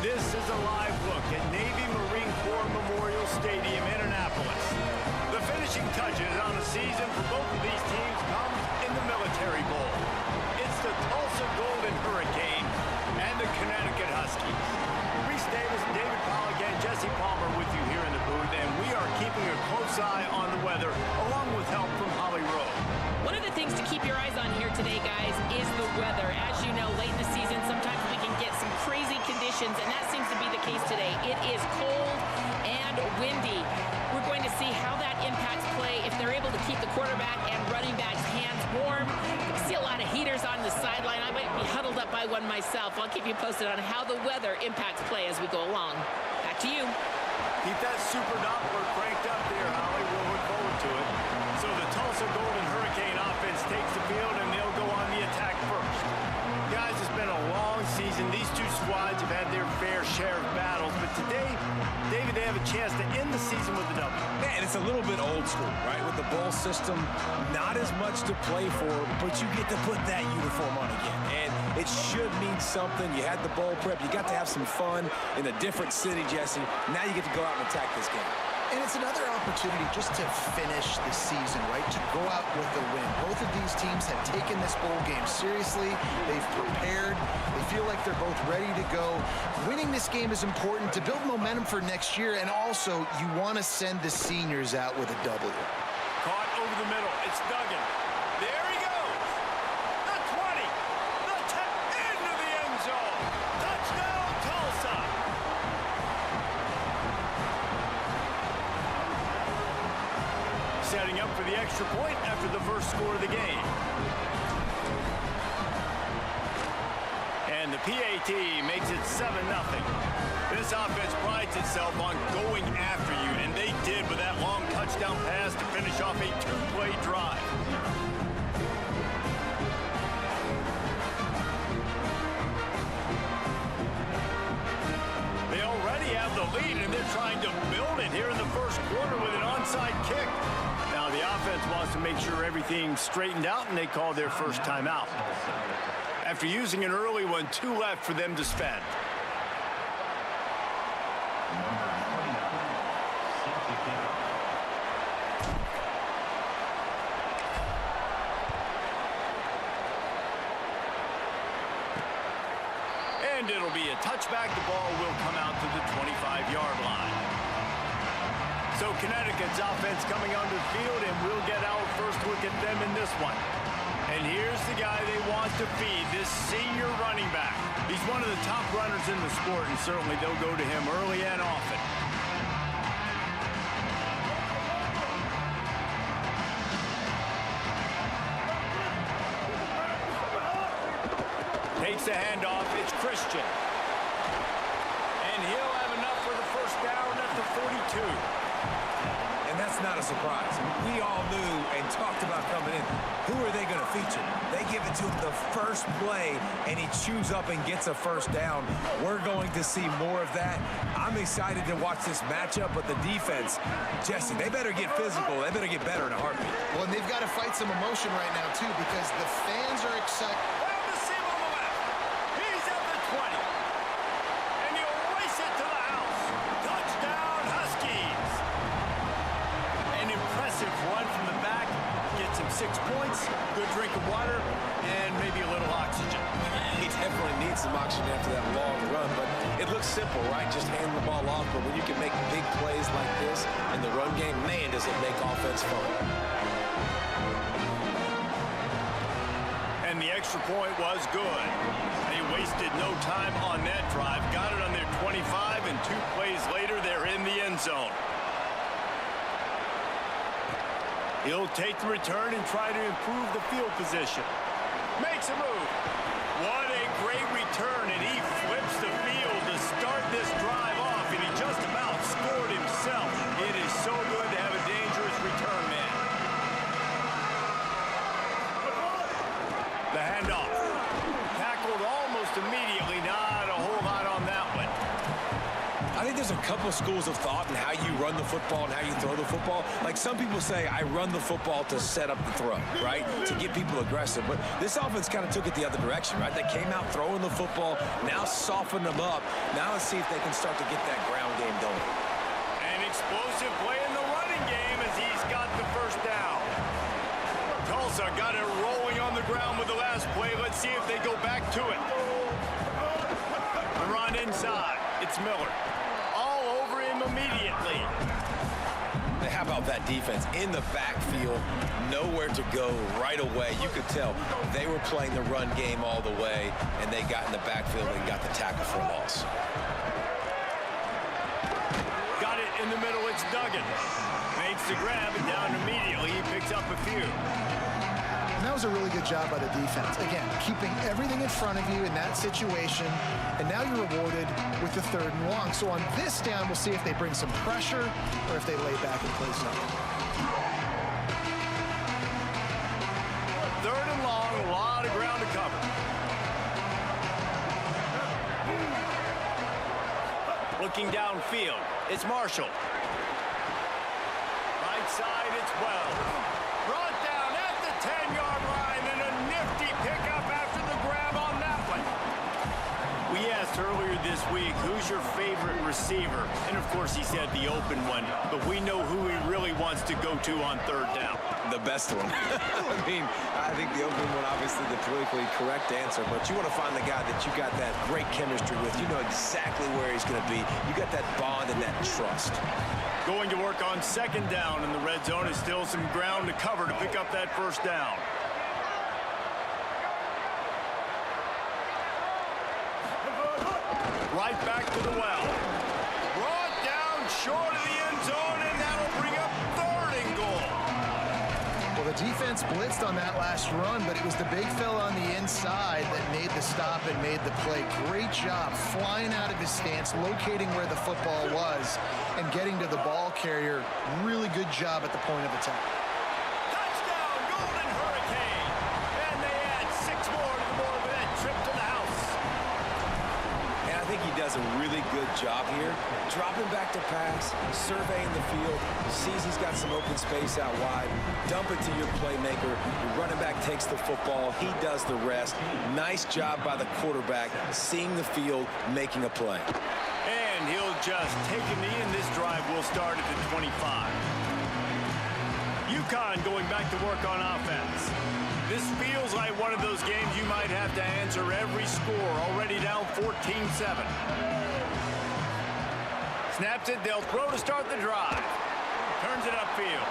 This is a live look at Navy Marine Corps Memorial Stadium in Annapolis. The finishing touches on the season for both of these teams comes in the Military Bowl. It's the Tulsa Golden Hurricane and the Connecticut Huskies. Reese Davis, David Pollock, and Jesse Palmer with you here in the booth, and we are keeping a close eye on the weather, along with help from Holly Rowe. One of the things to keep your eyes on here today, guys, is the weather. As you know, late in the season, sometimes we can get some crazy conditions, and that seems to be the case today. It is cold and windy. We're going to see how that impacts play if they're able to keep the quarterback and running back's hands warm. I see a lot of heaters on the sideline. I might be huddled up by one myself. I'll keep you posted on how the weather impacts play as we go along. Back to you. Keep that super Doppler cranked up there, Holly. We'll look forward to it. So the Tulsa Golden Hurricane offense takes the field, and they'll go on the attack first. Guys, it's been a long season. These two squads have had their fair share of battles, but today, David, they have a chance to end the season with a W. Man, it's a little bit old school, right? With the bowl system, not as much to play for, but you get to put that uniform on again. And it should mean something. You had the bowl prep. You got to have some fun in a different city, Jesse. Now you get to go out and attack this game. And it's another opportunity just to finish the season, right? To go out with a win. Both of these teams have taken this bowl game seriously. They've prepared. They feel like they're both ready to go. Winning this game is important to build momentum for next year, and also you want to send the seniors out with a W. Caught over the middle. It's Duggan. There he goes. The 20. The 10. Into the end zone. Touchdown, Tulsa. Setting up for the extra point after the first score of the game. And the PAT makes it 7-0. This offense prides itself on going after you, and they did with that long touchdown pass to finish off a two-play drive. They already have the lead, and they're trying to build it here in the first quarter with an onside kick. Now the offense wants to make sure everything's straightened out, and they call their first timeout. After using an early one, 2 left for them to spend. And it'll be a touchback. The ball will come out to the 25-yard line. So Connecticut's offense coming onto the field, and we'll get our first look at them in this one. And here's the guy they want to feed, this senior running back. He's one of the top runners in the sport, and certainly they'll go to him early and often. Takes the handoff. It's Christian. And he'll have enough for the first down at the 42. And that's not a surprise. We all knew and talked about coming in. Who are they going to feature? They give it to him the first play, and he chews up and gets a first down. We're going to see more of that. I'm excited to watch this matchup, but the defense, Jesse, they better get physical. They better get better in a heartbeat. Well, and they've got to fight some emotion right now, too, because the fans are excited. Run from the back, gets him 6 points, good drink of water, and maybe a little oxygen. He definitely needs some oxygen after that long run, but it looks simple, right? Just hand the ball off, but when you can make big plays like this in the run game, man, does it make offense fun. And the extra point was good. They wasted no time on that drive, got it on their 25, and 2 plays later, they're in the end zone. He'll take the return and try to improve the field position. Makes a move. What a great return, and he flips the field to start this drive off, and he just about scored himself. It is so good to have a dangerous return man. The handoff. Tackled almost immediately. Not a whole lot on that one. I think there's a couple schools of thought in how you run the football and how you throw the football. Like some people say, I run the football to set up the throw, right? To get people aggressive. But this offense kind of took it the other direction, right? They came out throwing the football, now soften them up. Now let's see if they can start to get that ground game going. An explosive play in the running game as he's got the first down. Tulsa got it rolling on the ground with the last play. Let's see if they go back to it. The run inside. It's Miller. All over him immediately. How about that defense in the backfield, nowhere to go right away. You could tell they were playing the run game all the way, and they got in the backfield and got the tackle for a loss. Got it in the middle. It's Duggan. Makes the grab and down immediately. He picks up a few. And that was a really good job by the defense. Again, keeping everything in front of you in that situation, and now you're rewarded with the 3rd and long. So on this down, we'll see if they bring some pressure or if they lay back and play zone. 3rd and long, a lot of ground to cover. Looking downfield, it's Marshall. Right side, it's Wells. Brought down at the 10-yard line, and a nifty pickup after the grab on that one. We asked earlier this week, who's your favorite receiver? And of course he said the open one, but we know who he really wants to go to on 3rd down. The best one. I mean, I think the open one, obviously the politically correct answer, but you want to find the guy that you got that great chemistry with. You know exactly where he's going to be. You got that bond and that trust. Going to work on 2nd down, and the red zone is still some ground to cover to pick up that 1st down. Right back to the well. Brought down short of the end zone, and that'll bring up 3rd and goal. Well, the defense blitzed on that last run, but it was the big fella on the inside that made the stop and made the play. Great job flying out of his stance, locating where the football was, and getting to the ball carrier. Really good job at the point of attack. Touchdown, Golden Hurricane. And they add 6 more to the board with that trip to the house. And I think he does a really good job here, dropping back to pass, surveying the field, sees he's got some open space out wide, dump it to your playmaker, your running back takes the football, he does the rest. Nice job by the quarterback, seeing the field, making a play. And he'll just take a knee, and this drive will start at the 25. UConn going back to work on offense. This feels like one of those games you might have to answer every score, already down 14-7. Snaps it, they'll throw to start the drive. Turns it upfield.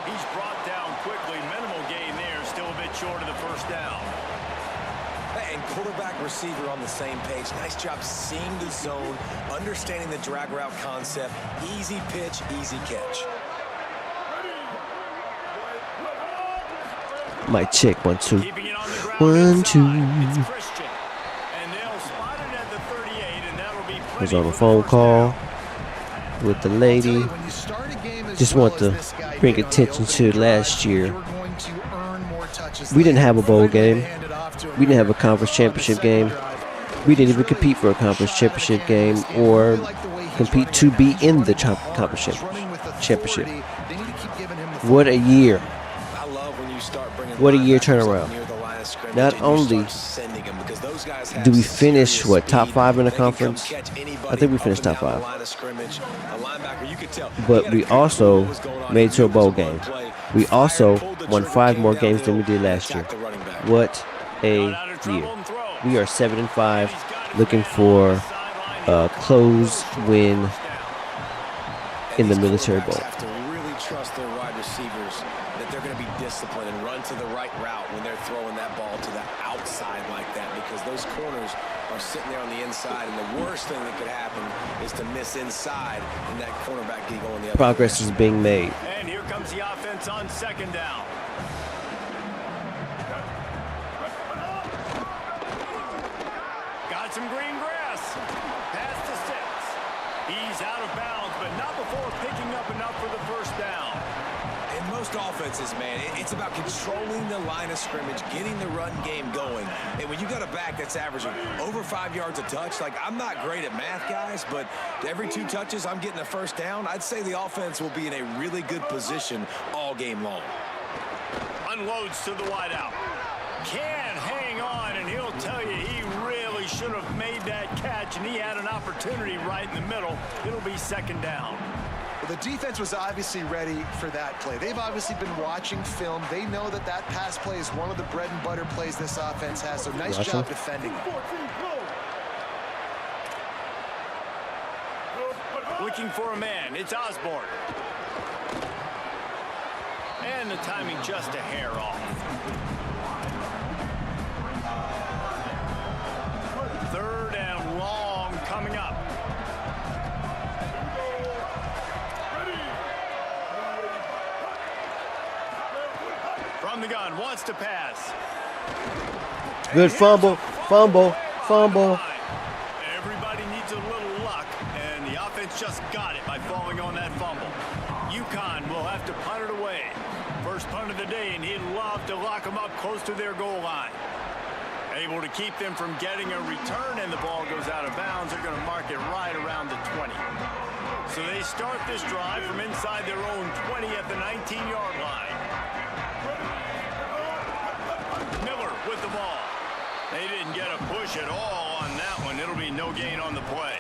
He's brought down quickly. Minimal gain there, still a bit short of the 1st down. And quarterback receiver on the same page. Nice job seeing the zone, understanding the drag route concept. Easy pitch, easy catch. Mic check, 1 2. Keeping it on the ground 1 2. inside. It's Christian. And they'll spot it at the 38, and that'll be plenty Was on a for the phone 1st call down. with the lady. Just want to bring attention to last year. We didn't have a bowl game. We didn't have a conference championship game. We didn't even compete for a conference championship game or compete to be in the conference championship. What a year. What a year turnaround. Not only do we finish, top 5 in the conference? I think we finished top 5. But we also made it to a bowl game. We also won 5 more games than we did last year. What a year. We are 7-5, looking for a close win in the Military Bowl. Have to really trust their wide receivers that they're going to be disciplined and run to the right route when they're throwing that ball to the outside like that, because those corners are sitting there on the inside, and the worst thing that could happen is to miss inside and that cornerback can go on the other Progress direction. is being made. And here comes the offense on 2nd down. Got some green grass. Pass to 6. He's out of bounds, but not before picking up enough for the 1st down. In most offenses, man, it's about controlling the line of scrimmage, getting the run game going. And when you got a back that's averaging over 5 yards a touch, like, I'm not great at math, guys, but every 2 touches I'm getting a first down, I'd say the offense will be in a really good position all game long. Unloads to the wideout. Can hang on, and he'll tell you he really should have made that catch, and he had an opportunity right in the middle. It'll be second down. Well, the defense was obviously ready for that play. They've obviously been watching film. They know that that pass play is one of the bread and butter plays this offense has, so nice job defending it. Looking for a man. It's Osborne. And the timing just a hair off. Third and long coming up. From the gun, wants to pass. Good fumble, fumble, fumble. Everybody needs a little luck, and the offense just got it by falling on that fumble. UConn will have to punt it away. First punt of the day, and he'd love to lock them up close to their goal line. Able to keep them from getting a return, and the ball goes out of bounds. They're going to mark it right around the 20. So they start this drive from inside their own 20 at the 19-yard line. Miller with the ball. They didn't get a push at all on that one. It'll be no gain on the play.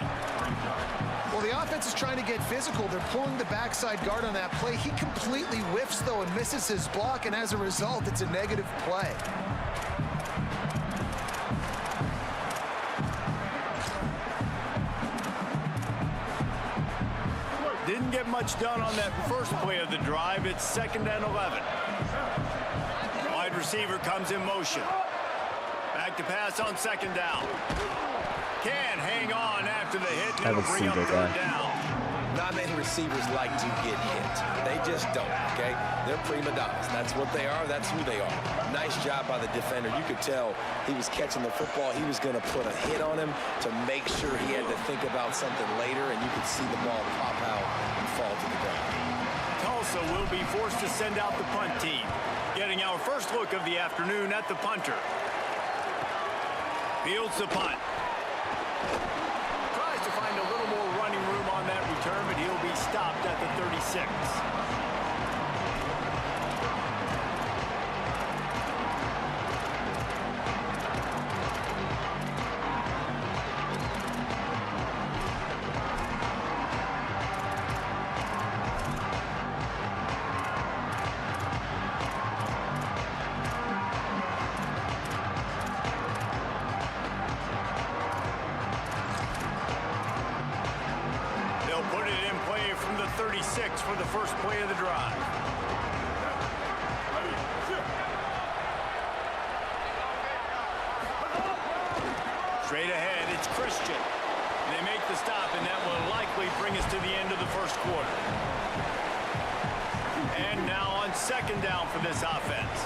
Well, the offense is trying to get physical. They're pulling the backside guard on that play. He completely whiffs, though, and misses his block, and as a result, it's a negative play. Didn't get much done on that first play of the drive. It's second and 11. Wide receiver comes in motion. Back to pass on second down. Can hang on after the hit, and it'll bring up third down. Not many receivers like to get hit. They just don't, okay? They're prima donnas. That's what they are. That's who they are. Nice job by the defender. You could tell he was catching the football. He was going to put a hit on him to make sure he had to think about something later, and you could see the ball pop out and fall to the ground. Tulsa will be forced to send out the punt team. Getting our first look of the afternoon at the punter. Fields the punt. Tries to find a little more running room on that return, but he'll be stopped at the 36. For the first play of the drive. Straight ahead, it's Christian. They make the stop, and that will likely bring us to the end of the first quarter. And now on second down for this offense.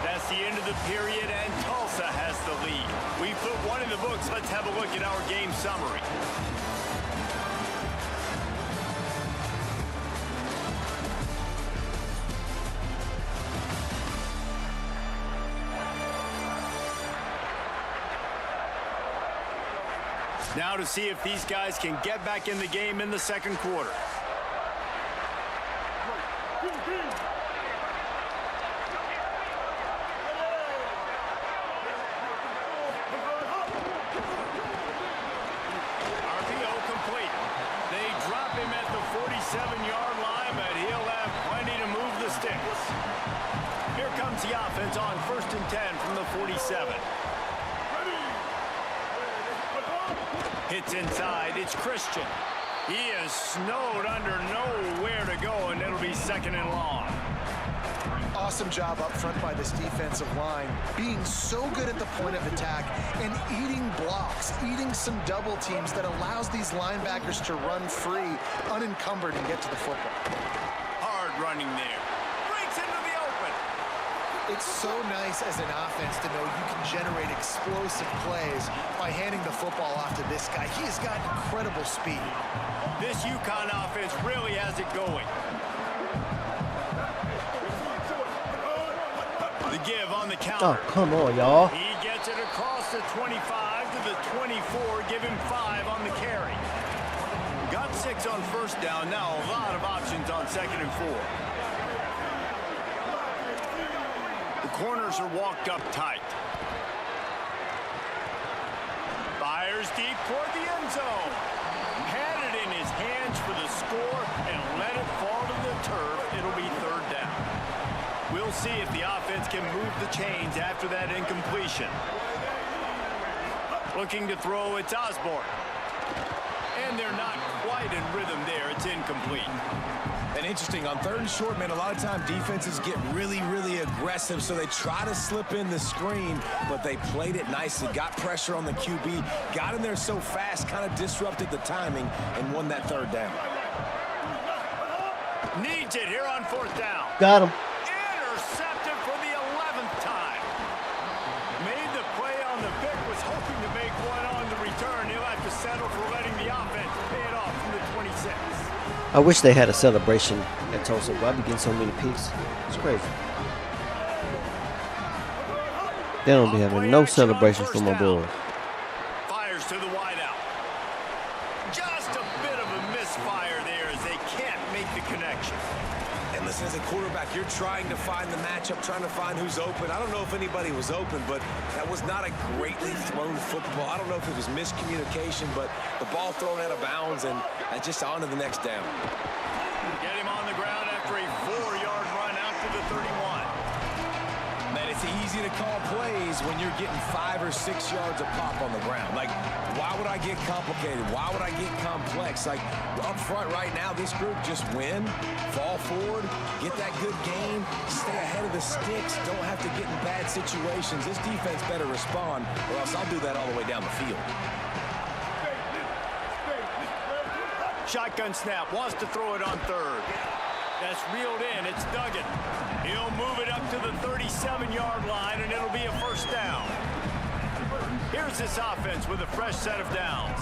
That's the end of the period, and Tulsa has the lead. We put one in the books. Let's have a look at our game summary. Now to see if these guys can get back in the game in the second quarter. The offense on 1st and 10 from the 47. Hits inside. It's Christian. He is snowed under, nowhere to go, and it'll be second and long. Awesome job up front by this defensive line, being so good at the point of attack and eating blocks, eating some double teams that allows these linebackers to run free, unencumbered, and get to the football. Hard running there. Breaks into the open. It's so nice as an offense to know you can generate explosive plays by handing the football off to this guy. He has got incredible speed. This UConn offense really has it going. The give on the counter. Oh, come on, y'all. He gets it across the 25 to the 24. Give him 5 on the carry. Got 6 on first down. Now a lot of options on 2nd and 4. The corners are walked up tight. Fires deep toward the end zone. Had it in his hands for the score and let it fall to the turf. It'll be 3rd down. We'll see if the offense can move the chains after that incompletion. Looking to throw, it's Osborne. And they're not quite in rhythm there. It's incomplete. And interesting, on 3rd and short, man, a lot of time defenses get really, really aggressive, so they try to slip in the screen, but they played it nicely, got pressure on the QB, got in there so fast, kind of disrupted the timing, and won that 3rd down. Needs it here on 4th down. Got him. Intercepted for the 11th time. Made the play on the pick, was hoping to make one on the return. He'll have to settle for letting the offense pay it off from the 26. I wish they had a celebration at Tulsa. Why be getting so many picks? It's crazy. They don't be having no celebrations for my boys. Fires to the wideout. Just a bit of a misfire there as they can't make the connection. And listen, as a quarterback, you're trying to find the matchup, trying to find who's open. I don't know if anybody was open, but that was not a greatly thrown football. I don't know if it was miscommunication, but the ball thrown out of bounds and just on to the next down. Get him on the ground after a 4-yard run out to the 31. Man, it's easy to call plays when you're getting 5 or 6 yards a pop on the ground. Like, why would I get complicated? Why would I get complex? Like, up front right now, this group just win, fall forward, get that good game, stay ahead of the sticks, don't have to get in bad situations. This defense better respond, or else I'll do that all the way down the field. Shotgun snap, wants to throw it on 3rd. That's reeled in, it's Duggan. He'll move it up to the 37-yard line, and it'll be a 1st down. Here's this offense with a fresh set of downs.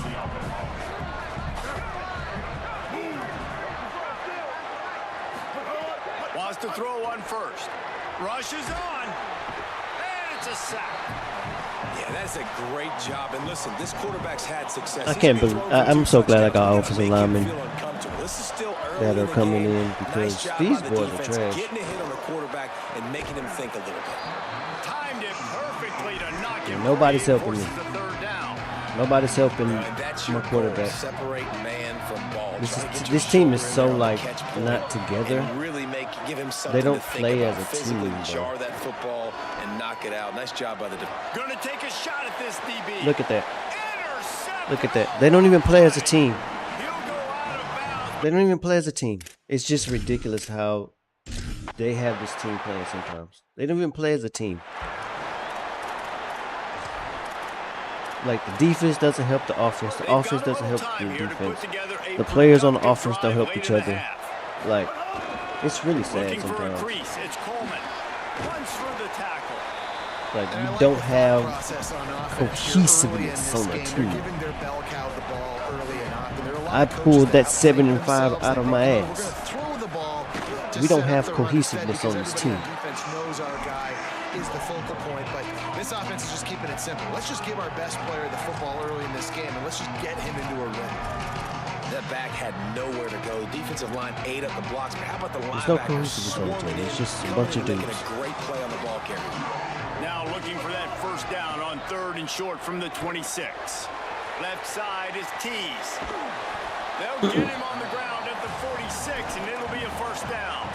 Wants to throw on 1st. Rushes on, and it's a sack. Yeah, that's a great job. And listen, this quarterback's had success. I can't believe. I'm so glad I got offensive linemen that are coming in because these boys are trash. Getting a hit on the quarterback and making him think a little bit. Timed it perfectly to knock him. Nobody's helping me. 3rd down. Nobody's helping my quarterback. Separate man from ball. This team is so like not together. Really give him They don't to think play about. as a Physically team, jar bro. that football and knock it out. Nice job by the defense. Gonna take a shot at this DB. Look at that. Intercepted. Look at that. They don't even play as a team. He'll go out of bounds. They don't even play as a team. It's just ridiculous how they have this team playing sometimes. They don't even play as a team. Like, the defense doesn't help the offense. The offense doesn't help the defense. The players on the offense don't help each other. Like, it's really sad Looking for a sometimes. crease. It's Coleman. Runs through the tackle. Like, you don't have cohesiveness on the team. I pulled that 7 and 5 out of my ass. We don't have cohesiveness on this team. Defense knows our guy is the focal point, but this offense is just keeping it simple. Let's just give our best player the football early in this game, and let's just get him into a rhythm. That back had nowhere to go. Defensive line ate up the blocks. But how about the There's no linebackers cohesiveness on the team. swarming It's in, just a coming bunch of and making dudes. a great play on the ball carrier. Now looking for that 1st down on 3rd and short from the 26. Left side is Tees. They'll get him on the ground at the 46, and it'll be a 1st down.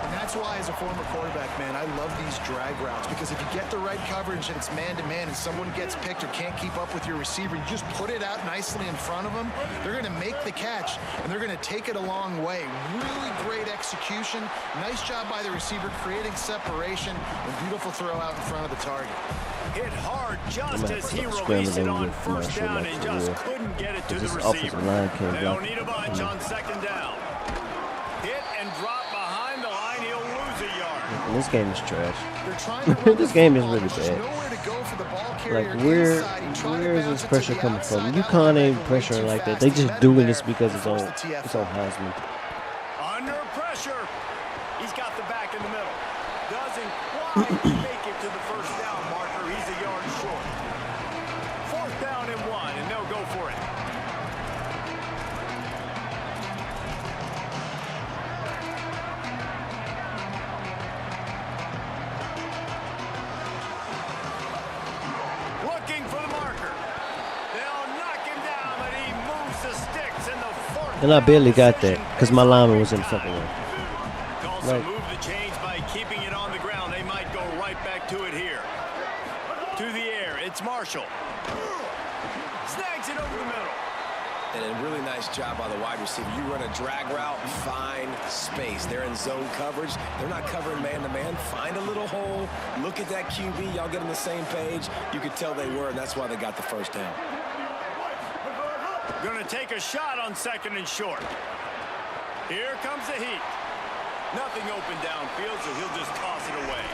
And that's why, as a former quarterback, man, I love these drag routes, because if you get the right coverage and it's man-to-man and someone gets picked or can't keep up with your receiver, you just put it out nicely in front of them, they're going to make the catch, and they're going to take it a long way. Really great execution. Nice job by the receiver creating separation, and beautiful throw out in front of the target. Hit hard just as he scramble released it them on with 1st commercial down like and for just real. couldn't get it to the This receiver. offensive line can't They block. don't need a bunch on 2nd down. Hit and drop behind the line. He'll lose a yard. This game is trash. They're trying to run This the game is football. really There's just bad. nowhere to go for the ball carrier Like, where inside. is this Bounce it to pressure the coming from? outside. UConn That ain't one went pressuring too like that. fast. They He just met him doing there this because and it's forced on the TFL. it's on Heisman. Under pressure. He's got the back in the middle. Doesn't quite make it to the first down marker. He's a yard short. 4th down and 1, and they'll go for it. Looking for the marker. They'll knock him down, but he moves the sticks in the 4th And I barely down got that position. because my lineman was in the fucking way. Tulsa Right. moved the chains by keeping it on the ground. They might go right back to it here. To the air, it's Marshall. Snags it over the middle. And a really nice job by the wide receiver. You run a drag route, find space. They're in zone coverage. They're not covering man-to-man. Find a little hole. Look at that QB. Y'all get on the same page. You could tell they were, and that's why they got the first down. Going to take a shot on 2nd and short. Here comes the heat. Nothing open downfield, so he'll just toss it away.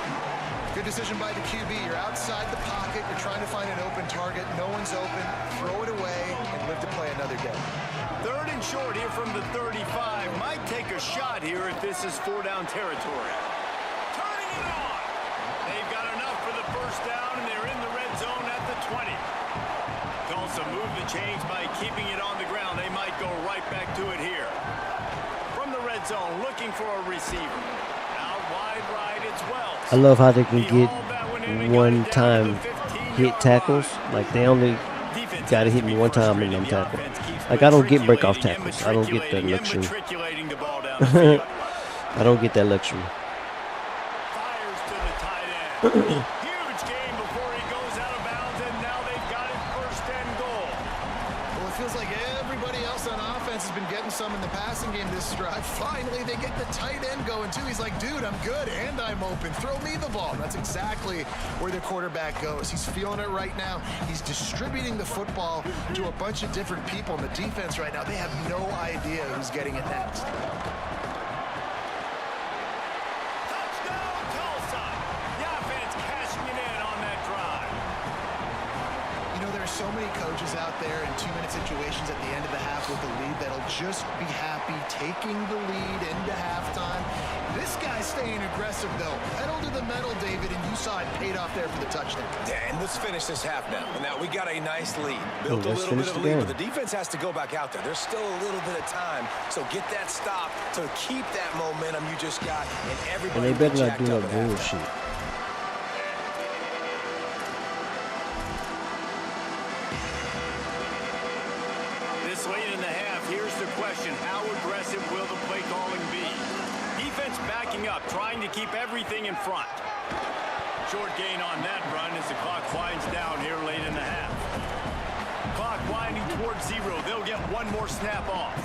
Good decision by the QB. You're outside the pocket. You're trying to find an open target. No one's open. Throw it away and live to play another day. 3rd and short here from the 35. Might take a shot here if this is 4-down territory. Turning it on. They've got enough for the first down, and they're in the red zone at the 20. Tulsa moved the chains by keeping it on the ground. They might go right back to it here. From the red zone, looking for a receiver. Out wide right, it's Wells. I love how they can get one-time hit tackles. Like, they only got to hit me one time and I'm tackled. Like, I don't get break-off tackles. I don't get that luxury. I don't get that luxury. Fires to the tight end. Huge game before he goes out of bounds, and now they've got it 1st and goal. Well, it feels like everybody else on offense has been getting some in the passing game this drive. Finally, they get the tight end going, too. He's like, dude, I'm good, and I'm open. Throw me the ball. That's exactly where the quarterback goes. He's feeling it right now. He's distributing the football to a bunch of different people. In the defense right now, they have no idea who's getting it next. Touchdown, Tulsa. The offense cashing it in on that drive. You know, there are so many coaches out there in 2-minute situations at the end of the half with the lead that'll just be happy taking the lead into halftime. This guy's staying aggressive, though. Pedal to the metal, David, and you saw it paid off there for the touchdown. Yeah, and let's finish this half now. Now, we got a nice lead. Built a let's little bit finish of the a lead, game. but the defense has to go back out there. There's still a little bit of time. So get that stop to keep that momentum you just got, and everybody And they better not jacked do no up at halftime. bullshit. This late in the half, here's the question. How aggressive will the play calling be? Defense backing up, trying to keep everything in front. Short gain on that run as the clock winds down here late in the half. Clock winding towards 0. They'll get one more snap off.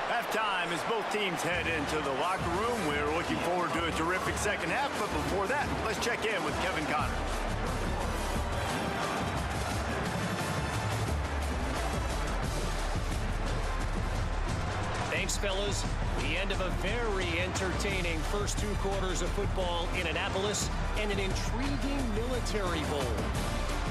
Halftime as both teams head into the locker room. We're looking forward to a terrific second half, but before that, let's check in with Kevin Connor. Thanks, fellas. The end of a very entertaining first 2 quarters of football in Annapolis and an intriguing military bowl.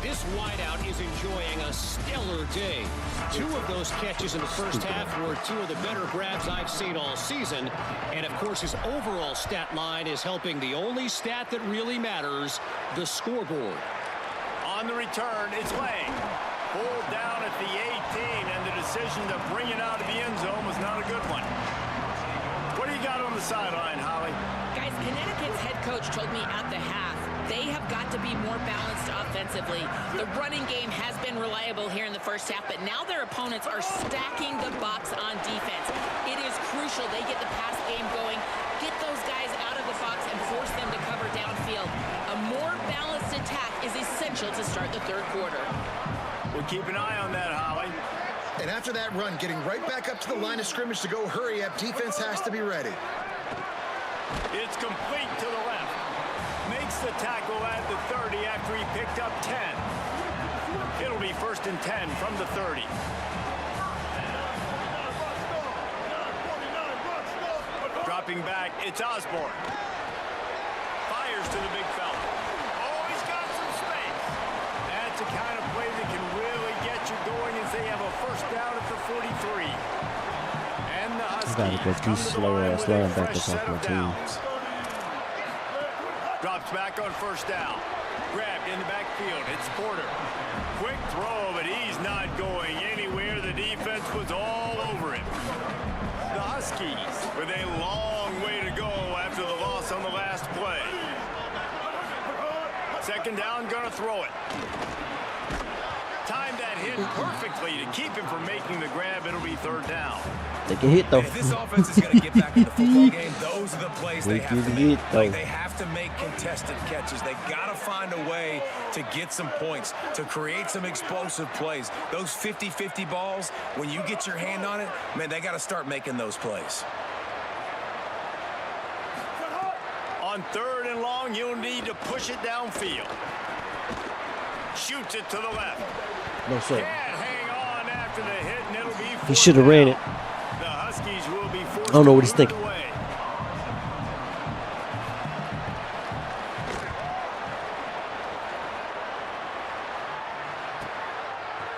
This wideout is enjoying a stellar day. 2 of those catches in the first half were 2 of the better grabs I've seen all season. And, of course, his overall stat line is helping the only stat that really matters, the scoreboard. On the return, it's Lang. Pulled down at the 18, and the decision to bring it out of the end zone was not a good one. What do you got on the sideline, Holly? Guys, Connecticut's head coach told me at the half they have got to be more balanced offensively. The running game has been reliable here in the first half, but now their opponents are stacking the box on defense. It is crucial they get the pass game going, get those guys out of the box, and force them to cover downfield. A more balanced attack is essential to start the third quarter. We'll keep an eye on that, Holly. And after that run, getting right back up to the line of scrimmage to go hurry up, defense has to be ready. It's complete to the left. Makes the tackle at the 30 after he picked up 10. It'll be 1st and 10 from the 30. dropping back. It's Osborne. Fires to the big fella. Oh, he's got some space. That's the kind of play that can really get you going as they have a first down at the 43. And the Huskies gotta get these slow-ass linebackers off my team. Drops back on first down. Grabbed in the backfield. It's Porter. Quick throw, but he's not going anywhere. The defense was all over him. The Huskies with a long way to go after the loss on the last play. Second down, gonna throw it. Timed that hit perfectly to keep him from making the grab. It'll be third down. They can hit, though. If this offense is going to get back in the football game, those are the plays they have to make. Though. They have to make contested catches. They got to find a way to get some points, to create some explosive plays. Those 50-50 balls, when you get your hand on it, man, they got to start making those plays. On third and long, you'll need to push it downfield. Shoots it to the left. No, sir. Can't hang on after the hit, and it'll be He should have ran it. The Huskies will be forced I don't know what to he's move thinking. away.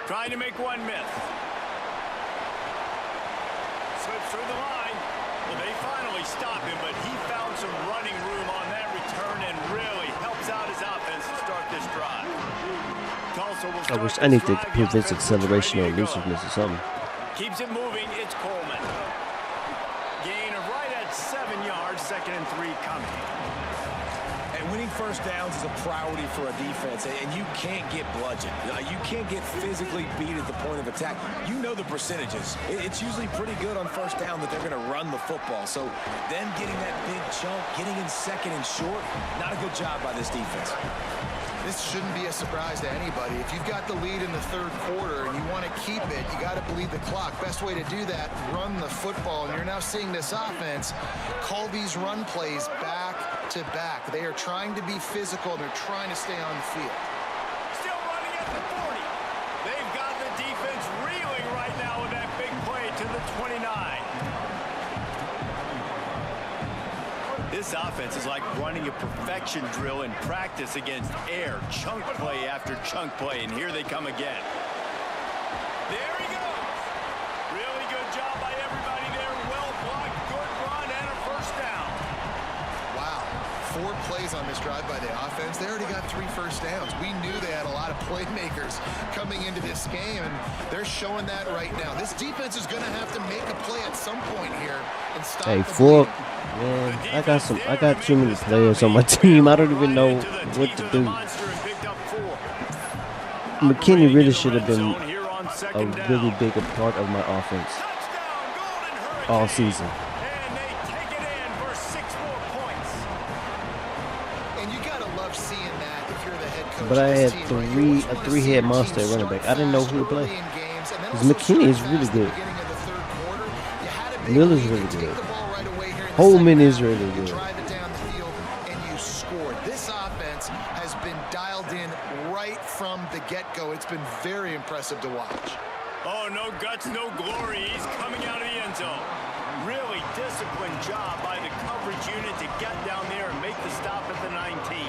Trying to make one miss. Slips through the line. Well, they finally stop him, but he found some running room on that return and really helps out his offense to start this drive. Tulsa will start I need to this drive. prevent The offense is acceleration or ready to go. elusiveness or something. Keeps it moving. It's Coleman. Gain of right at 7 yards. 2nd and 3 coming. And winning first downs is a priority for a defense, and you can't get bludgeoned. You can't get physically beat at the point of attack. You know the percentages. It's usually pretty good on first down that they're going to run the football. So them getting that big chunk, getting in second and short, not a good job by this defense. This shouldn't be a surprise to anybody. If you've got the lead in the third quarter and you want to keep it, you got to bleed the clock. Best way to do that, run the football. And you're now seeing this offense call these run plays back to back. They are trying to be physical, and they're trying to stay on the field. Still running at the 40. They've got the defense reeling right now with that big play to the 29. This offense is like running a perfection drill in practice against air. Chunk play after chunk play, and here they come again. There he goes. Really good job by everybody there. Well blocked, good run, and a first down. Wow. 4 plays on this drive by the offense. They already got 3 first downs. We knew they had a lot of playmakers coming into this game, and they're showing that right now. This defense is going to have to make a play at some point here and stop Hey, the 4. bleeding. Man, I got too many players on my team. I don't even know what to do. McKinney really should have been a really big part of my offense all season. And they take it in for 6 more points. And you gotta love seeing that if you're the head coach. But I of this had team, right? You always wanna see three-head your team monster at running start back. I didn't know fast who to play. early in games, and then Because also McKinney is start really fast at the good. beginning of the third quarter. You had a big Miller's lead, really you take good. the ball right away here in the Holman second is half, really you good. drive it down the field, and you scored. This offense has been dialed in right from the get-go. It's been very impressive to watch. Oh, no guts, no glory. He's coming out of the end zone. Really disciplined job by the coverage unit to get down there and make the stop at the 19.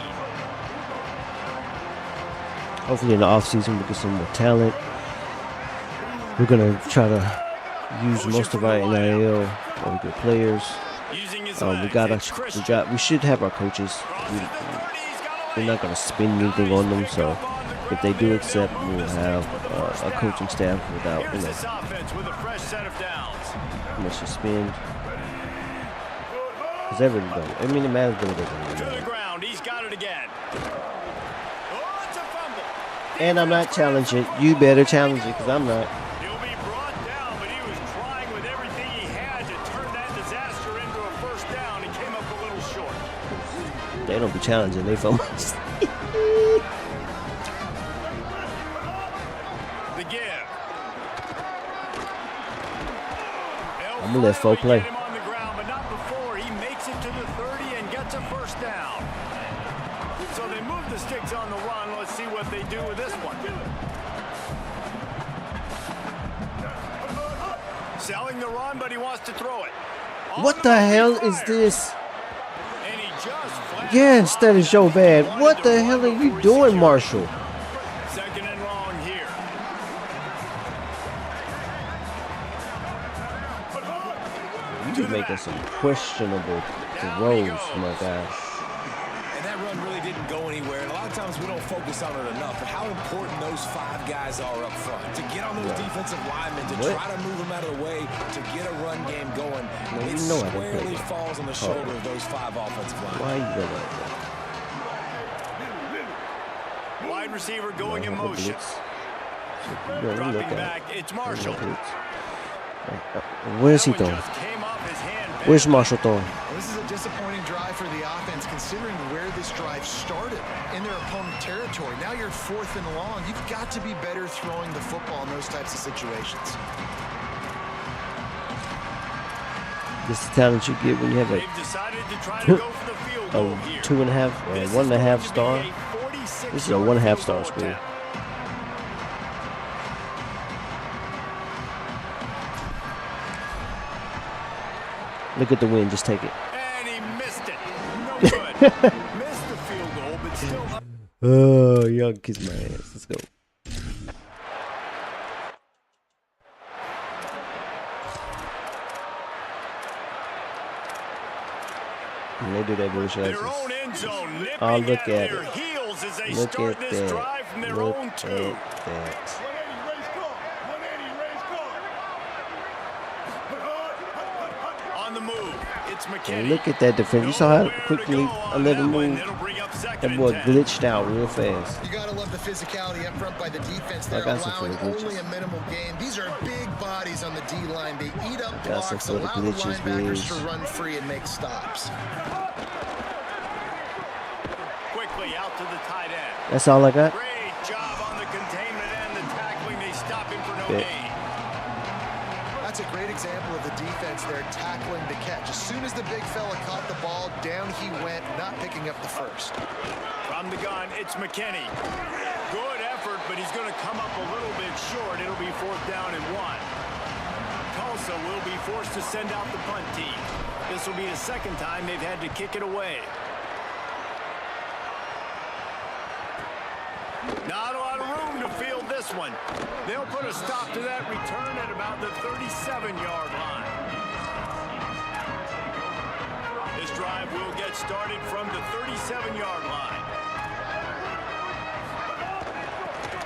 Hopefully in the offseason we'll get some more talent. We're going to try to use most of our NIL or good players. Using his We should have our coaches. We're not going to spend anything on them, so if they do accept, we'll have a coaching staff without, Here's this offense with a fresh set of downs. much to spend. Because they really don't. I mean, it matters what To they the do. ground. He's got it again. Oh, it's a fumble. And I'm not challenging. You better challenge it, because I'm not. He'll be brought down, but he was trying with everything he had to turn that disaster into a first down. He came up a little short. They don't be challenging. They fumbles. The give. I'm going to let Foe play. Get him on the ground, but not before. He makes it to the 30 and gets a first down. So they move the sticks on the run. Let's see what they do with this one. Selling the run, but he wants to throw it. What the hell is this? And he just Yeah, instead of so bad. What the hell are you doing, Marshall? Second and long here. You be making some questionable throws, my guy. And that run really didn't go anywhere. And a lot of times we don't focus on it enough. But how important those 5 guys are up front. To get on those defensive linemen, to try to move them out of the way, to get a run game going. It squarely falls on the shoulder of those 5 offensive linemen. Why you doing that? Wide receiver going in motion. Dropping back, it's Marshall. Where's he throwing? Where's Marshall throwing? This is a disappointing drive for the offense, considering where this drive started, in their opponent territory. Now you're 4th and long. You've got to be better throwing the football in those types of situations. This is the talent you get when you have a 2.5 or 1.5 star. This is a 1.5 star school. Look at the win. Just take it. And he missed it. No good. Missed the field goal, but still up. Oh, y'all kiss my ass. Let's go. And they do that bullshit. Their own end zone, Oh, look at their it. heels as they Look start at this that. drive from their Look own at 2. that. On the move, it's And McKinney. look at that defense. You saw how quickly I let him move. That boy glitched out real fast. You gotta love the physicality up front by the defense. They're allowing only a minimal gain. These are big bodies on the D-line. They eat up blocks, allow the linebackers to run free and make stops. Quickly out to the tight end. That's all I got. Great job on the containment and the tackling. They stop him for no gain. That's a great example of the defense there tackling the catch. As soon as the big fella caught the ball, down he went, not picking up the first. From the gun, it's McKinney. Good effort, but he's going to come up a little bit short. It'll be 4th down and 1. Tulsa will be forced to send out the punt team. This will be the 2nd time they've had to kick it away. Not a lot of room to field this one. They'll put a stop to that return at about the 37-yard line. This drive will get started from the 37-yard line.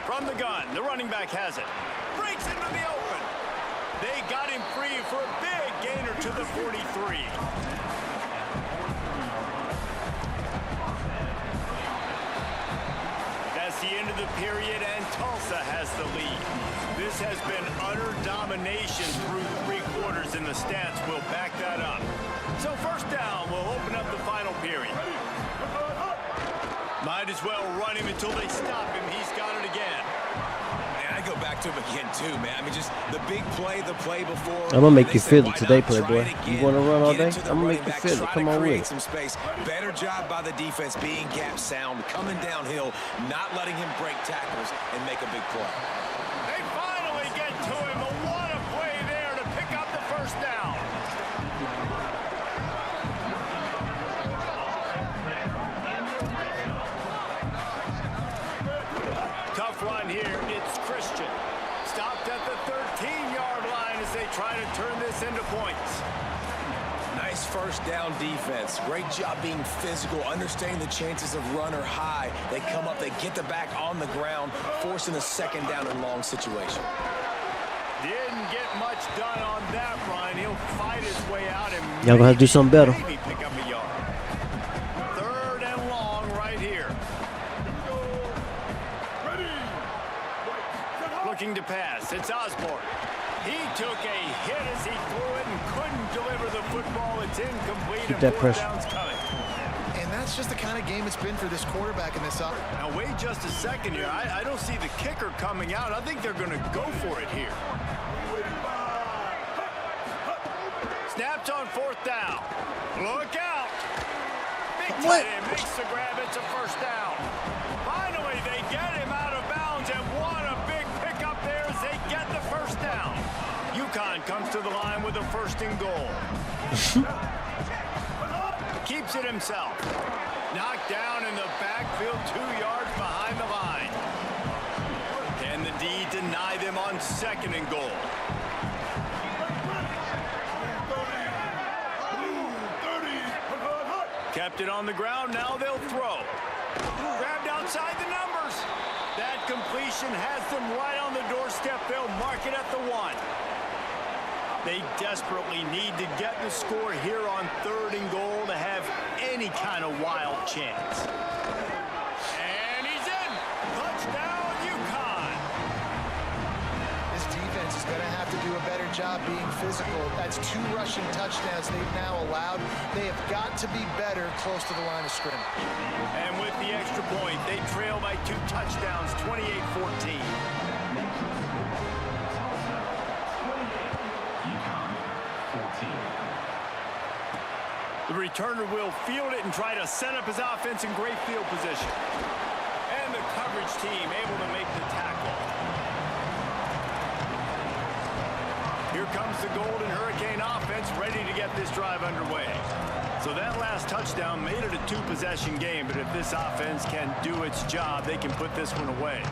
From the gun, the running back has it. Breaks into the open. They got him free for a big gainer to the 43. The end of the period, and Tulsa has the lead. This has been utter domination through 3 quarters, and the stats will back that up. So 1st down will open up the final period. Might as well run him until they stop him. He's got it again. And I go back to him again, too, man. I mean, just the big play, the play before. I'm going to make you feel it today, Playboy. You want to run all day? I'm going to make you feel it. Come on with some space. Better job by the defense being gap sound, coming downhill, not letting him break tackles and make a big play. They finally get to him. What a play there to pick up the 1st down. Tough run here. It's Christian. Stopped at the 13-yard line as they try to turn this into points. Nice 1st down defense. Great job being physical, understanding the chances of run are high. They come up, they get the back on the ground, forcing a 2nd down and long situation. Didn't get much done on that run. He'll fight his way out and y'all gonna have to do something better. maybe pick up a yard. 3rd and long right here. Looking to pass. It's Osborne. He took a hit as he threw it and couldn't deliver the football. It's incomplete. Keep that pressure. Down's coming. And that's just the kind of game it's been for this quarterback in this up. Now wait just a second here. I don't see the kicker coming out. I think they're going to go for it here. Snapped on 4th down. Look out. Big tight end makes the grab. It's a 1st down. Finally, they get him out of bounds, and what a big pickup there as they get the 1st down. UConn comes to the line with a 1st and goal. Keeps it himself. Knocked down in the backfield, 2 yards behind the line. Can the D deny them on 2nd and goal? Kept it on the ground, now they'll throw. Grabbed outside the numbers. That completion has them right on the doorstep. They'll mark it at the 1. They desperately need to get the score here on 3rd and goal to have any kind of wild chance. And he's in. Touchdown, UConn. This defense is going to have to do a better job being physical. That's 2 rushing touchdowns they've now allowed. They have got to be better close to the line of scrimmage. And with the extra point, they trail by 2 touchdowns, 28-14. The returner will field it and try to set up his offense in great field position. And the coverage team able to make the tackle. Here comes the Golden Hurricane offense ready to get this drive underway. So that last touchdown made it a 2-possession game, but if this offense can do its job, they can put this one away.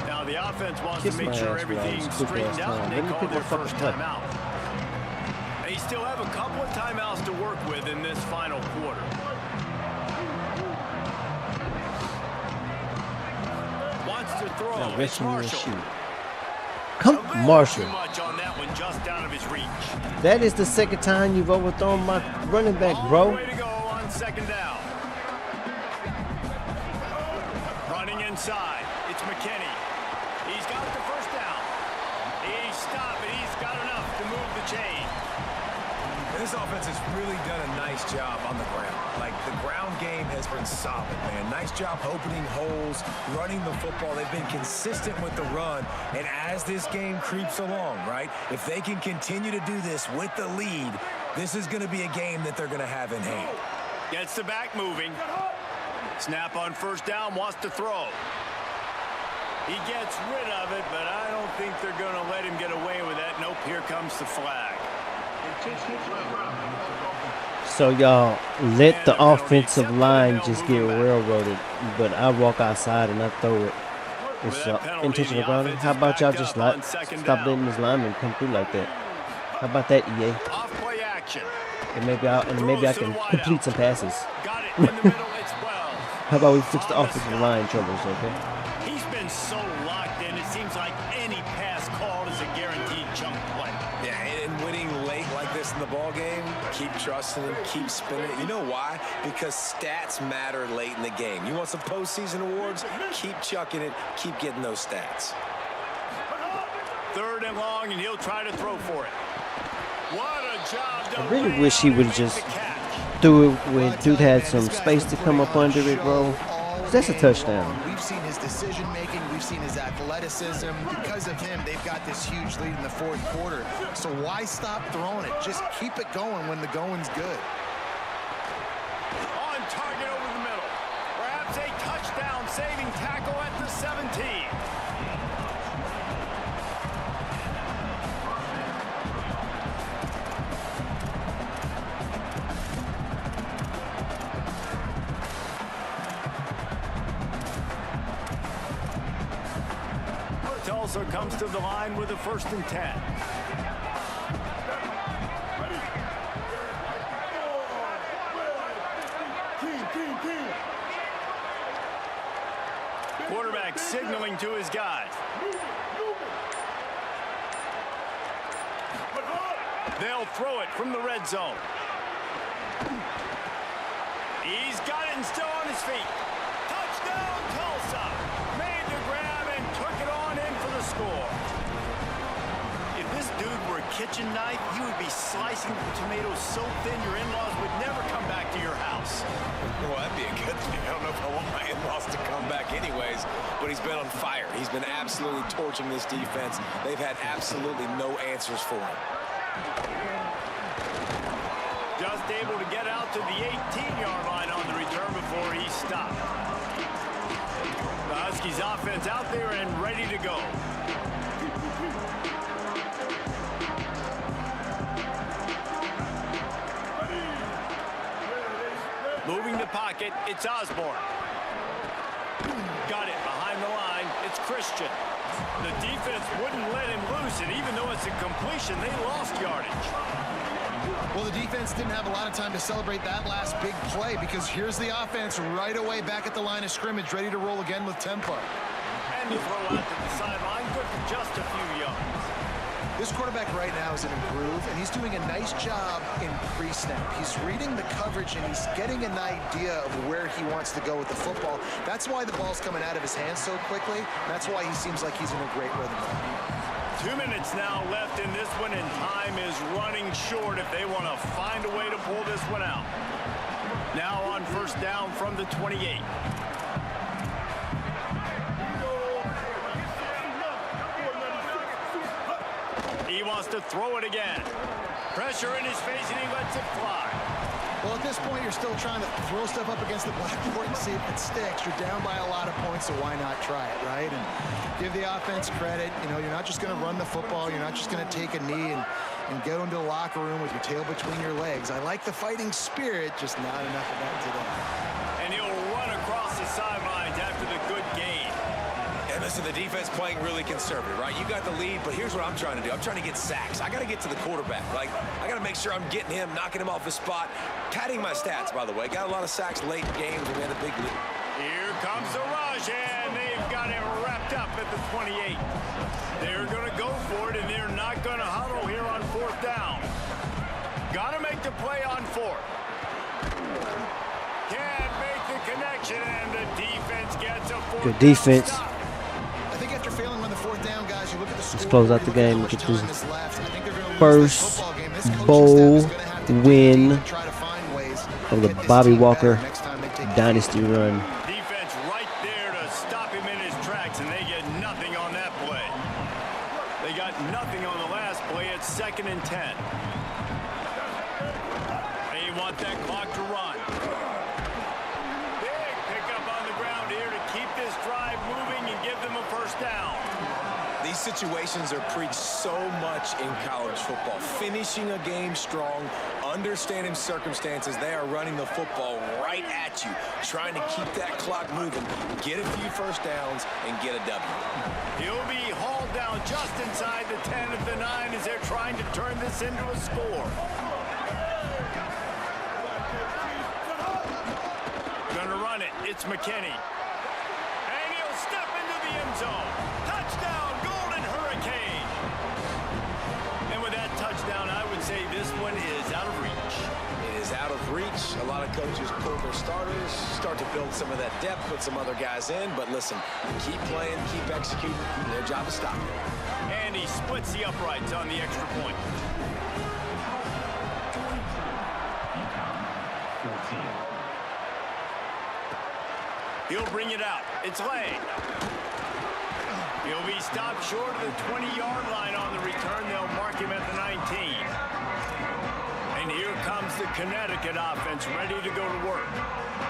Now the offense wants to make sure everything's straightened out, and they call their first timeout. They still have a couple of timeouts to work with in this final quarter. Wants to throw. It's Marshall. Come, Marshall. Too much on that one, just out of his reach. That is the 2nd time you've overthrown my running back, bro. Way to go on 2nd down. Running inside. It's McKinney. He's got the first down. He's stopped, but he's got enough to move the chain. This offense has really done a nice job on the ground. Like, the ground game has been solid, man. Nice job opening holes, running the football. They've been consistent with the run. And as this game creeps along, right, if they can continue to do this with the lead, this is going to be a game that they're going to have in hand. Gets the back moving. Snap on 1st down, wants to throw. He gets rid of it, but I don't think they're going to let him get away with that. Nope, here comes the flag. So y'all let the offensive line just get railroaded, but I walk outside and I throw it. It's intentional grounding. How about y'all just stop letting this lineman come through like that? How about that, EA? Off-play action. And maybe I can complete some passes. Got it in the middle. It's well. How about we fix the offensive line troubles, okay? He's been so locked in. It seems like any pass called is a guaranteed chunk play. Yeah, and winning late like this in the ball game, keep trusting him, keep spinning it. You know why? Because stats matter late in the game. You want some postseason awards? Keep chucking it, keep getting those stats. 3rd and long, and he'll try to throw for it. What a job done. I really wish he would have just threw it when dude had some space to come up under it, bro. That's a touchdown. We've seen his decision making. We've seen his athleticism. Because of him, they've got this huge lead in the 4th quarter. So why stop throwing it? Just keep it going when the going's good. On target over the middle. Perhaps a touchdown saving tackle at the 17. Tulsa comes to the line with a 1st and 10. Quarterback signaling to his guys. They'll throw it from the red zone. He's got it and still on his feet. Touchdown, Tulsa. Made the grab and took it on in for the score. If this dude were a kitchen knife, he would be slicing the tomatoes so thin your in-laws would never come back to your house. Well, that'd be a good thing. I don't know if I want my in-laws to come back anyways, but he's been on fire. He's been absolutely torching this defense. They've had absolutely no answers for him. Just able to get out to the 18-yard line on the return before he stopped. The Huskies offense out there and ready to go. Moving the pocket, it's Osborne. Got it behind the line, it's Christian. The defense wouldn't let him loose, and even though it's a completion, they lost yardage. Well, the defense didn't have a lot of time to celebrate that last big play because here's the offense right away back at the line of scrimmage, ready to roll again with tempo. And the throw out to the sideline, good for just a few yards. This quarterback right now is in a groove, and he's doing a nice job in pre-snap. He's reading the coverage, and he's getting an idea of where he wants to go with the football. That's why the ball's coming out of his hands so quickly. That's why he seems like he's in a great rhythm. 2 minutes now left in this one, and time is running short if they want to find a way to pull this one out. Now on first down from the 28. He wants to throw it again. Pressure in his face, and he lets it fly. Well, at this point, you're still trying to throw stuff up against the blackboard and see if it sticks. You're down by a lot of points, so why not try it, right? And give the offense credit. You know, you're not just going to run the football. You're not just going to take a knee and go into the locker room with your tail between your legs. I like the fighting spirit, just not enough of that today. And he'll run across the sidelines after the good gain. And listen, the defense playing really conservative, right? You got the lead, but here's what I'm trying to do. I'm trying to get sacks. I got to get to the quarterback. Like, I got to make sure I'm getting him, knocking him off his spot. Padding my stats, by the way. Got a lot of sacks late in games, and we had a big lead. Here comes the rush, and they've got him wrapped up at the 28. They're going to go for it, and they're not going to huddle here on fourth down. Got to make the play on fourth. Can't make the connection, and the defense gets a fourth. Good defense. I think after failing on the fourth down, guys, you look at the score. Let's close out the game and get this first bowl win of the Bobby Walker Dynasty run. Defense right there to stop him in his tracks, and they get nothing on that play. They got nothing on the last play. It's 2nd and 10. They want that clock to run. Big pickup on the ground here to keep this drive moving and give them a first down. These situations are preached so much in college football. Finishing a game strong, understanding circumstances. They are running the football right at you, trying to keep that clock moving, get a few first downs, and get a W. He'll be hauled down just inside the 10 of the 9 as they're trying to turn this into a score. Gonna run it. It's McKinney. And he'll step into the end zone. Touchdown, Golden Hurricane. And with that touchdown, I would say this one is out of reach. It is out of reach. A lot of coaches pull their starters, start to build some of that depth, put some other guys in. But listen, keep playing, keep executing. Their job is stop it. And he splits the uprights on the extra point. He'll bring it out. It's Lang. He'll be stopped short of the 20-yard line on the return. They'll mark him at the 19. And here comes the Connecticut offense ready to go to work.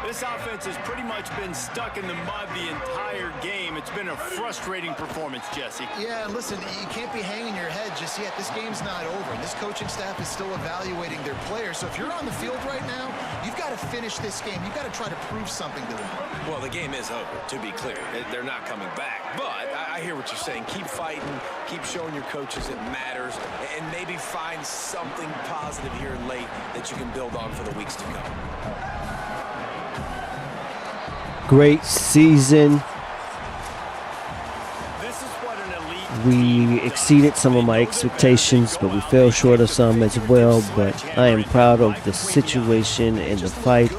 This offense has pretty much been stuck in the mud the entire game. It's been a frustrating performance, Jesse. Yeah, and listen, you can't be hanging your head just yet. This game's not over. This coaching staff is still evaluating their players. So if you're on the field right now, you've got to finish this game. You've got to try to prove something to them. Well, the game is over, to be clear. They're not coming back. But I hear what you're saying. Keep fighting. Keep showing your coaches it matters. And maybe find something positive here late that you can build on for the weeks to come. Great season. This is what an elite We exceeded some of my expectations, but we fell short of some as well. But I am proud of the situation and the fight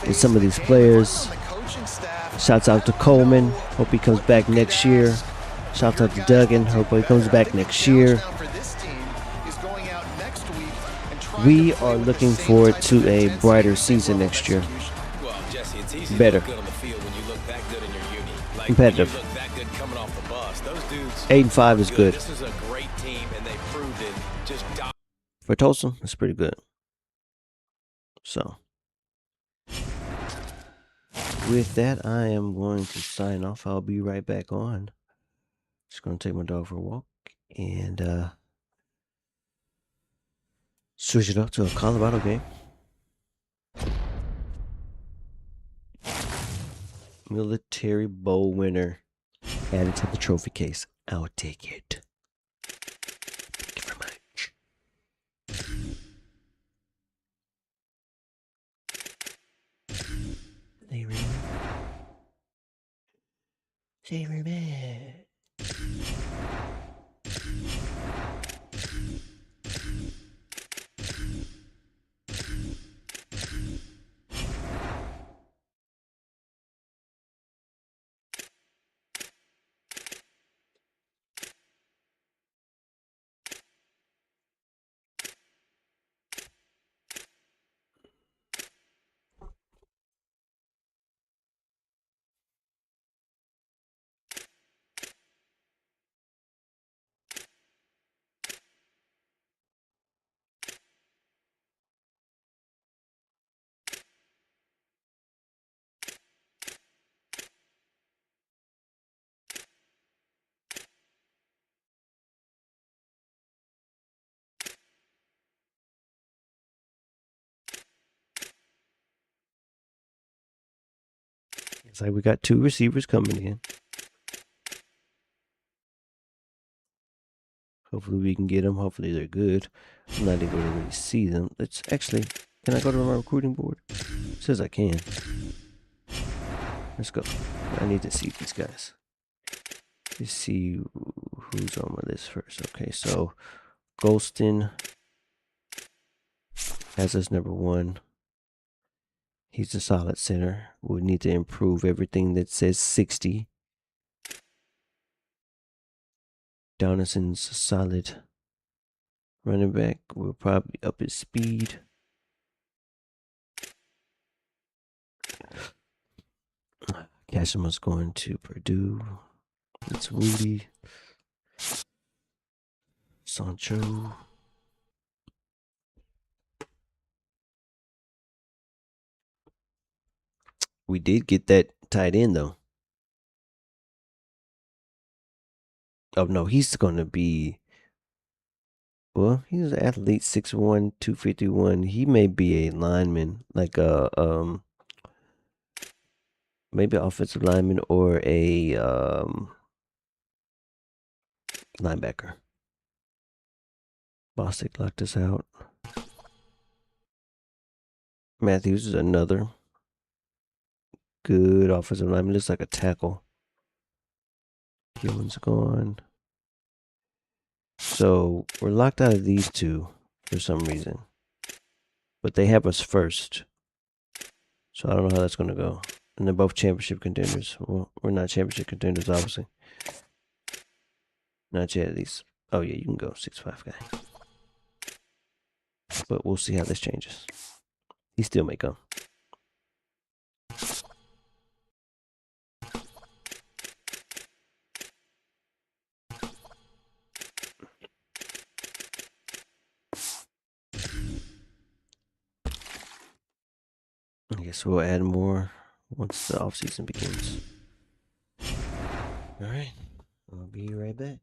with some of these players. Shouts out to Coleman. Hope he comes back next year. Shouts out to Duggan. Hope he comes back next year. We are looking forward to a brighter season next year. Well, Jesse, it's easy Better. to look good on the field when you look that good in your uni. Like, Competitive. when you look that good coming off the bus. Those dudes 8-5 is good. This is a great team, and they proved it. Just For Tulsa, that's pretty good. So, with that, I am going to sign off. I'll be right back on. Just going to take my dog for a walk and switch it up to a Colorado game. Military Bowl winner added to the trophy case. I'll take it. Thank you very much. Saver man. It's like we got 2 receivers coming in. Hopefully we can get them. Hopefully they're good. I'm not able to really see them. Let's actually, can I go to my recruiting board? It says I can. Let's go. I need to see these guys. Let's see who's on my list first. Okay, so Golston has us number 1. He's a solid center. We need to improve everything that says 60. Donaldson's a solid running back. We'll probably up his speed. Cashima's going to Purdue. It's Rudy. Sancho. We did get that tight end though. Oh no, he's gonna be, well, he's an athlete, 6'1", 251. He may be a lineman, like a maybe offensive lineman or a linebacker. Bostic locked us out. Matthews is another good offensive lineman. Looks like a tackle. Gilman's gone. So we're locked out of these 2 for some reason. But they have us first. So I don't know how that's going to go. And they're both championship contenders. Well, we're not championship contenders, obviously. Not yet, at least. Oh, yeah, you can go 6'5" guy. But we'll see how this changes. He still may come. I guess we'll add more once the offseason begins. Alright, I'll be right back.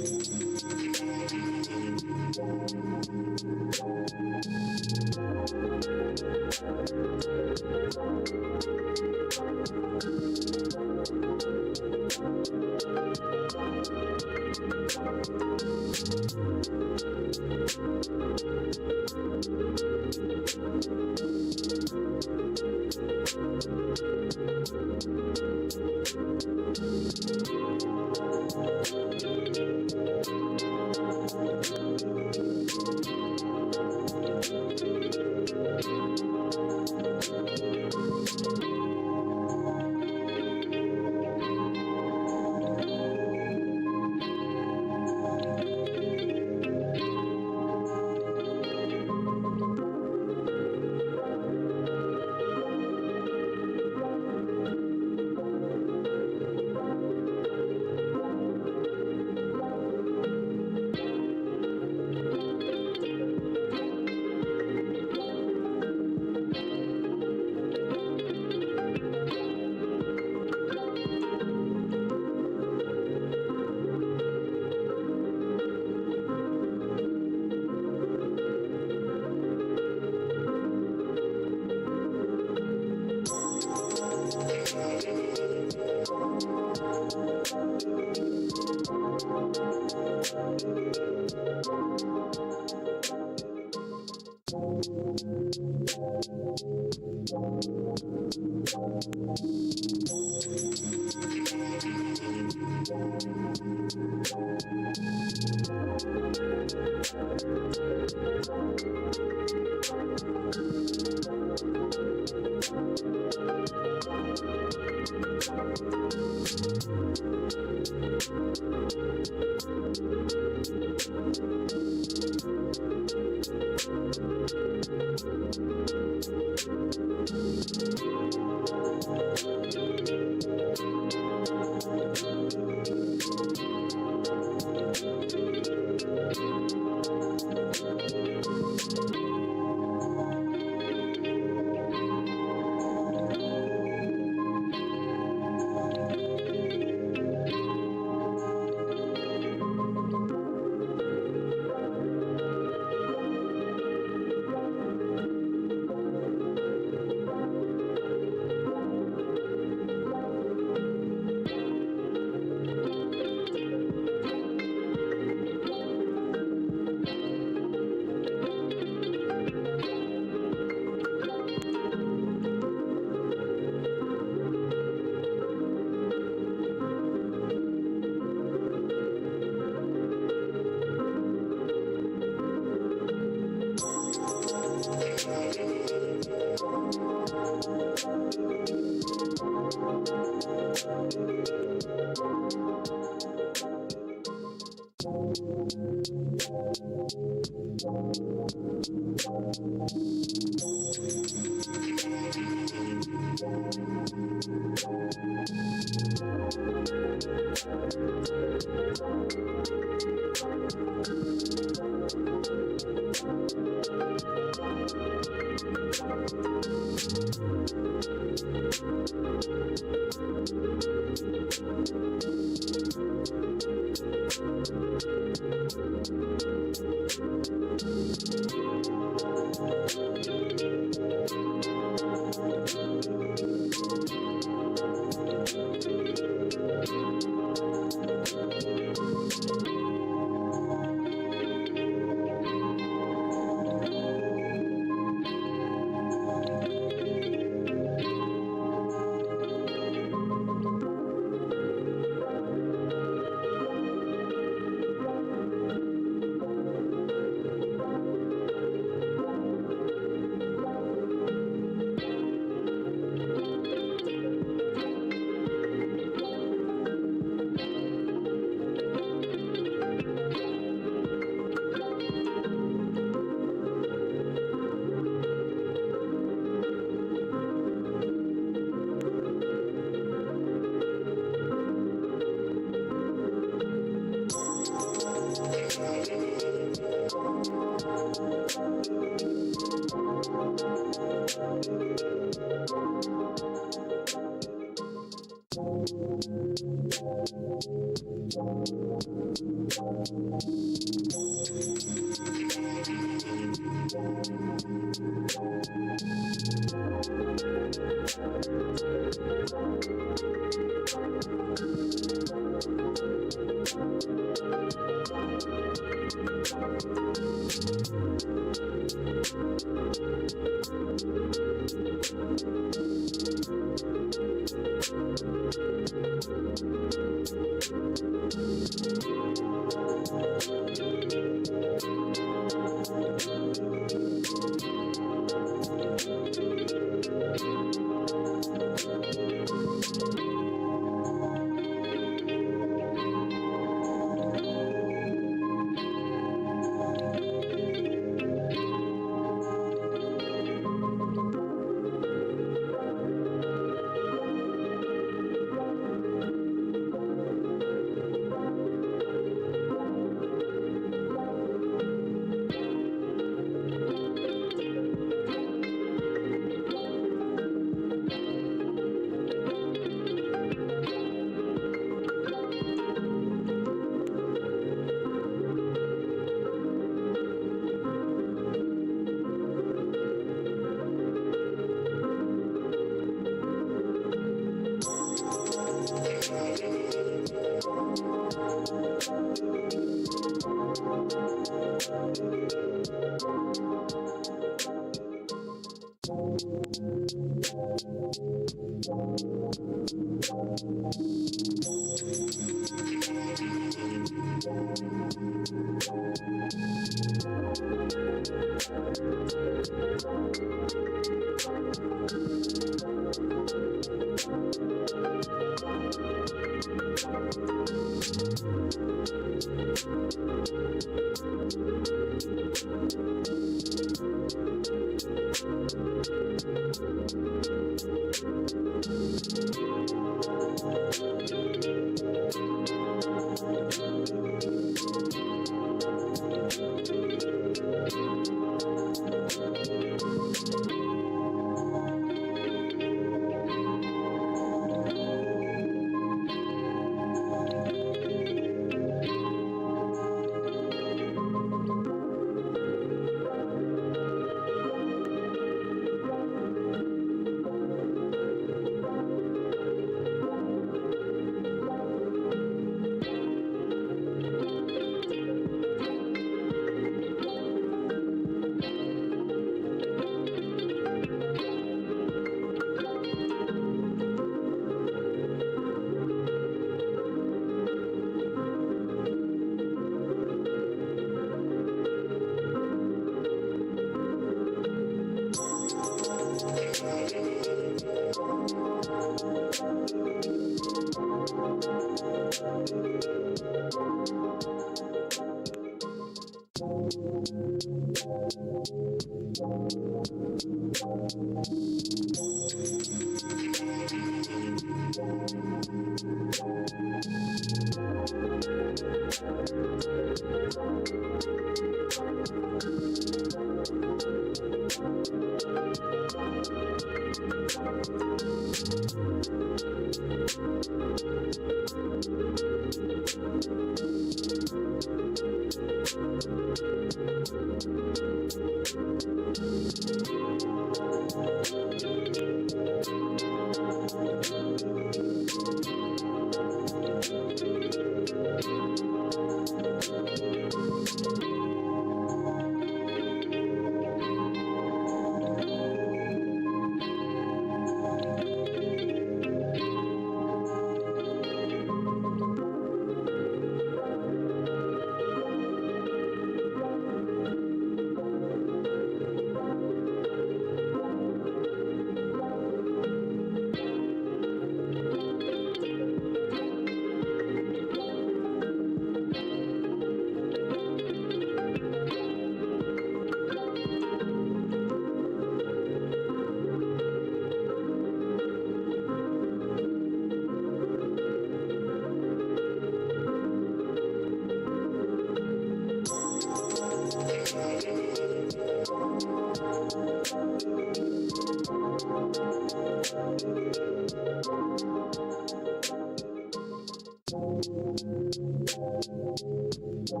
Entering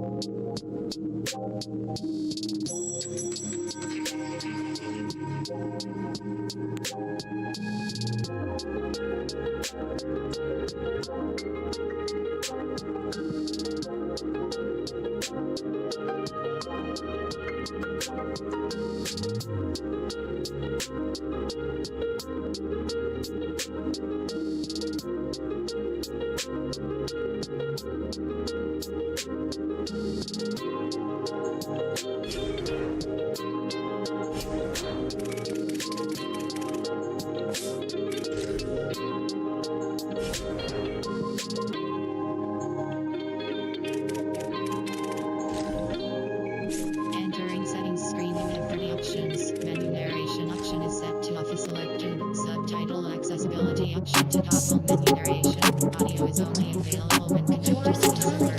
settings screen, you have 3 options. Menu narration option is set to off, selected. Subtitle accessibility option to toggle menu narration. Audio is only available when connected to servers.